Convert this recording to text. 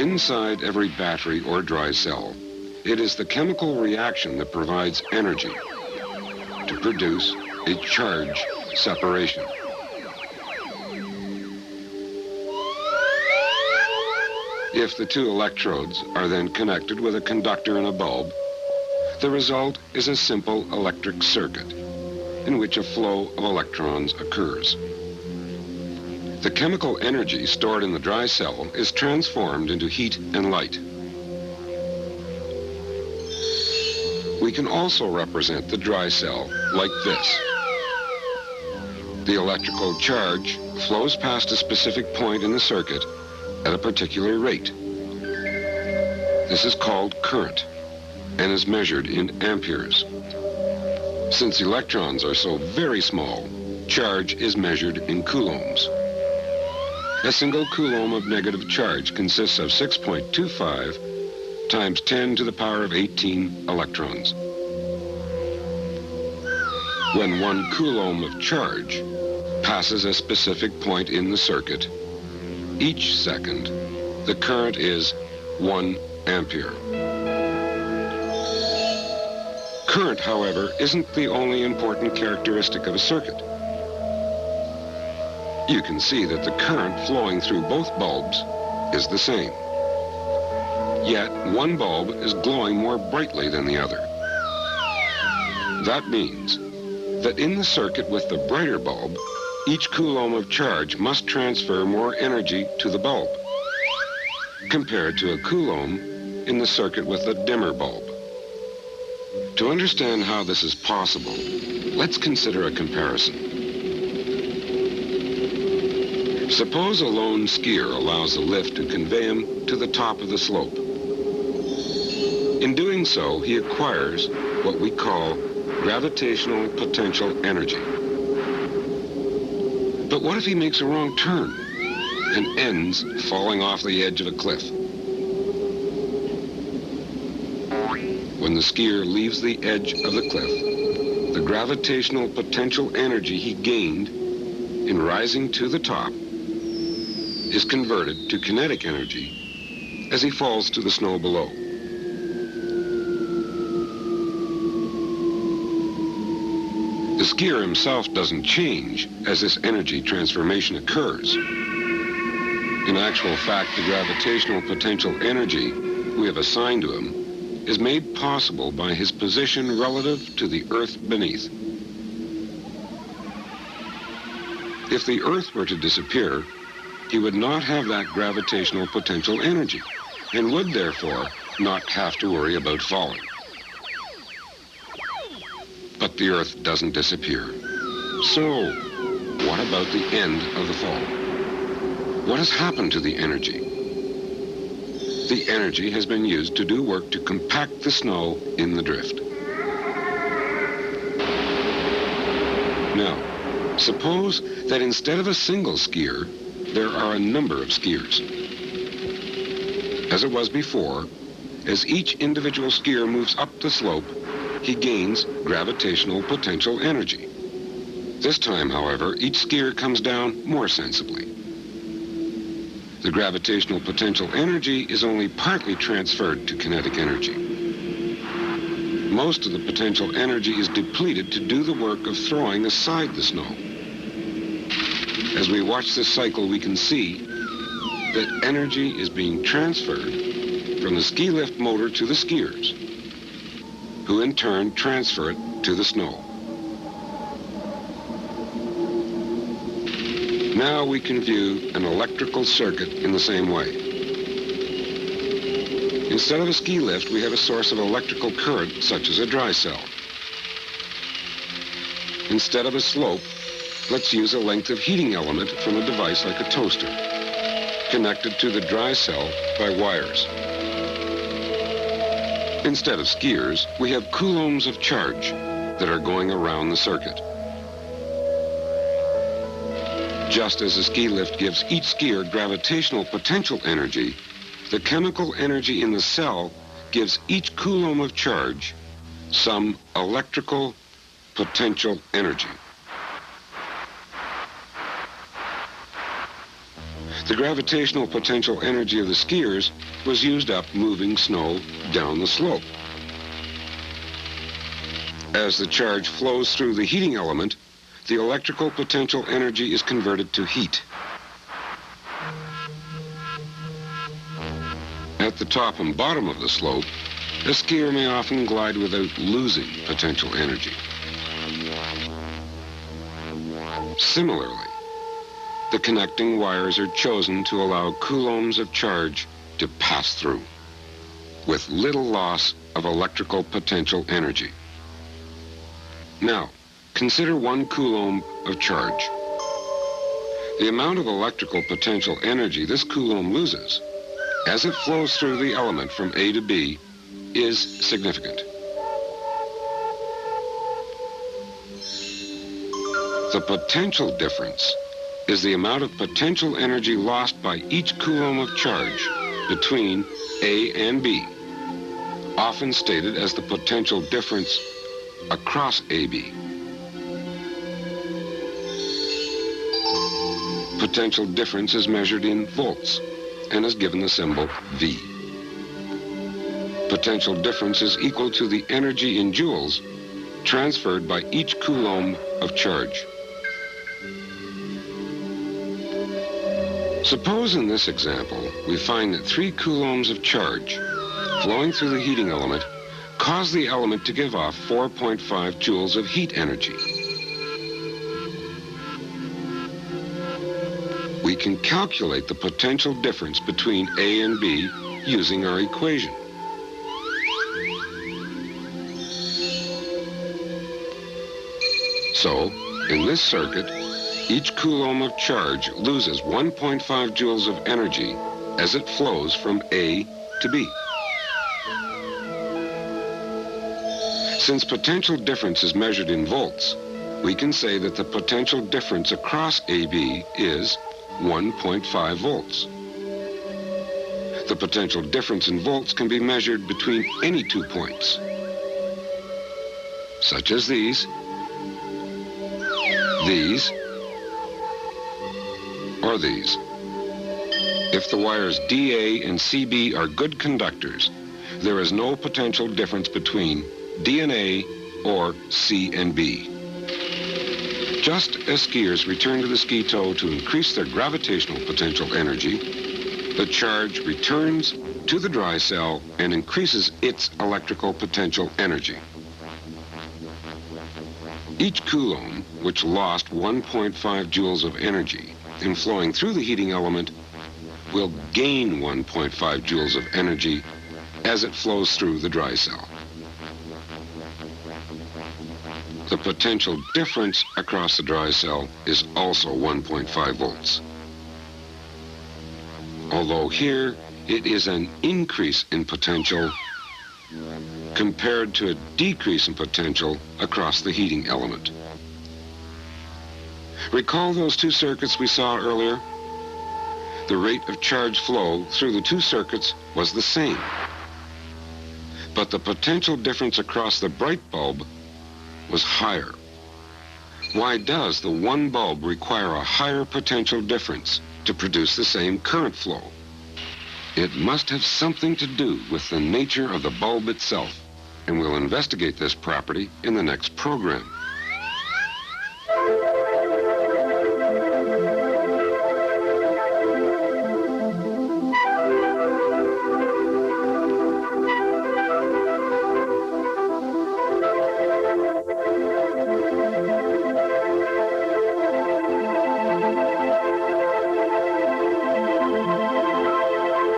Inside every battery or dry cell, it is the chemical reaction that provides energy to produce a charge separation. If the two electrodes are then connected with a conductor and a bulb, the result is a simple electric circuit in which a flow of electrons occurs. The chemical energy stored in the dry cell is transformed into heat and light. We can also represent the dry cell like this. The electrical charge flows past a specific point in the circuit at a particular rate. This is called current and is measured in amperes. Since electrons are so very small, charge is measured in coulombs. A single coulomb of negative charge consists of 6.25 times 10 to the power of 18 electrons. When 1 coulomb of charge passes a specific point in the circuit, each second, the current is 1 ampere. Current, however, isn't the only important characteristic of a circuit. You can see that the current flowing through both bulbs is the same. Yet, one bulb is glowing more brightly than the other. That means that in the circuit with the brighter bulb, each coulomb of charge must transfer more energy to the bulb compared to a coulomb in the circuit with the dimmer bulb. To understand how this is possible, let's consider a comparison. Suppose a lone skier allows a lift to convey him to the top of the slope. In doing so, he acquires what we call gravitational potential energy. But what if he makes a wrong turn and ends falling off the edge of a cliff? When the skier leaves the edge of the cliff, the gravitational potential energy he gained in rising to the top is converted to kinetic energy as he falls to the snow below. The skier himself doesn't change as this energy transformation occurs. In actual fact, the gravitational potential energy we have assigned to him is made possible by his position relative to the Earth beneath. If the Earth were to disappear, he would not have that gravitational potential energy and would therefore not have to worry about falling. But the Earth doesn't disappear. So, what about the end of the fall? What has happened to the energy? The energy has been used to do work to compact the snow in the drift. Now, suppose that instead of a single skier, there are a number of skiers. As it was before, as each individual skier moves up the slope, he gains gravitational potential energy. This time, however, each skier comes down more sensibly. The gravitational potential energy is only partly transferred to kinetic energy. Most of the potential energy is depleted to do the work of throwing aside the snow. As we watch this cycle, we can see that energy is being transferred from the ski lift motor to the skiers, who in turn transfer it to the snow. Now we can view an electrical circuit in the same way. Instead of a ski lift, we have a source of electrical current, such as a dry cell. Instead of a slope, let's use a length of heating element from a device like a toaster, connected to the dry cell by wires. Instead of skiers, we have coulombs of charge that are going around the circuit. Just as a ski lift gives each skier gravitational potential energy, the chemical energy in the cell gives each coulomb of charge some electrical potential energy. The gravitational potential energy of the skiers was used up moving snow down the slope. As the charge flows through the heating element, the electrical potential energy is converted to heat. At the top and bottom of the slope, a skier may often glide without losing potential energy. Similarly, the connecting wires are chosen to allow coulombs of charge to pass through, with little loss of electrical potential energy. Now, consider 1 coulomb of charge. The amount of electrical potential energy this coulomb loses as it flows through the element from A to B is significant. The potential difference is the amount of potential energy lost by each coulomb of charge between A and B, often stated as the potential difference across AB. Potential difference is measured in volts and is given the symbol V. Potential difference is equal to the energy in joules transferred by each coulomb of charge. Suppose in this example we find that 3 coulombs of charge flowing through the heating element cause the element to give off 4.5 joules of heat energy. We can calculate the potential difference between A and B using our equation. So, in this circuit, each coulomb of charge loses 1.5 joules of energy as it flows from A to B. Since potential difference is measured in volts, we can say that the potential difference across AB is 1.5 volts. The potential difference in volts can be measured between any 2 points, such as these, or these. If the wires DA and CB are good conductors, there is no potential difference between D and A or C and B. Just as skiers return to the ski toe to increase their gravitational potential energy, the charge returns to the dry cell and increases its electrical potential energy. Each coulomb, which lost 1.5 joules of energy in flowing through the heating element, will gain 1.5 joules of energy as it flows through the dry cell. The potential difference across the dry cell is also 1.5 volts. Although here it is an increase in potential compared to a decrease in potential across the heating element. Recall those 2 circuits we saw earlier? The rate of charge flow through the 2 circuits was the same, but the potential difference across the bright bulb was higher. Why does the one bulb require a higher potential difference to produce the same current flow? It must have something to do with the nature of the bulb itself, and we'll investigate this property in the next program.